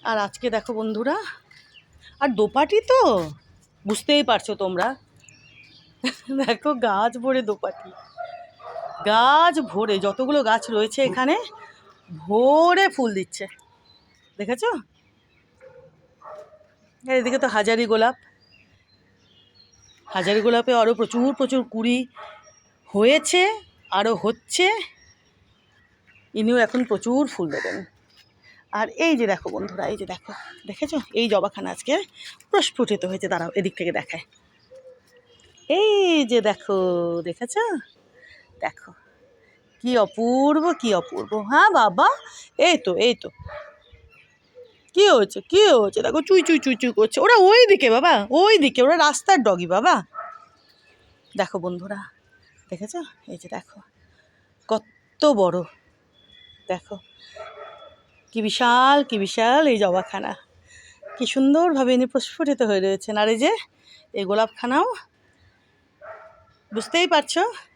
আর আজকে দেখো বন্ধুরা, আর দোপাটি তো বুঝতেই পারছো তোমরা। দেখো গাছ ভরে দোপাটি, গাছ ভরে যতগুলো গাছ রয়েছে এখানে ভরে ফুল দিচ্ছে, দেখেছো? এদিকে তো হাজারি গোলাপ, হাজারি গোলাপে আরও প্রচুর প্রচুর কুড়ি হয়েছে, আরও হচ্ছে। ইনিও এখন প্রচুর ফুল দেবেন। আর এই যে দেখো বন্ধুরা, এই যে দেখো, দেখেছো এই জবাখানা আজকে প্রস্ফুটিত হয়েছে। দাঁড়াও এদিক থেকে দেখায়। এই যে দেখো, দেখেছো? দেখো কি অপূর্ব, কি অপূর্ব। হ্যাঁ বাবা, এই তো এই তো, কি হয়েছে, কি হয়েছে? দেখো চুই চুই চুই চুই করছে। ওরা ওই দিকে বাবা, ওই দিকে, ওরা রাস্তার ডগি বাবা। দেখো বন্ধুরা, দেখেছো? এই যে দেখো কত বড়, দেখো কি বিশাল, কি বিশাল এই জবাখানা, কি সুন্দরভাবে ইনি প্রস্ফুটিত হয়ে রয়েছেন। আর এই যে এই গোলাপখানাও, বুঝতেই পারছো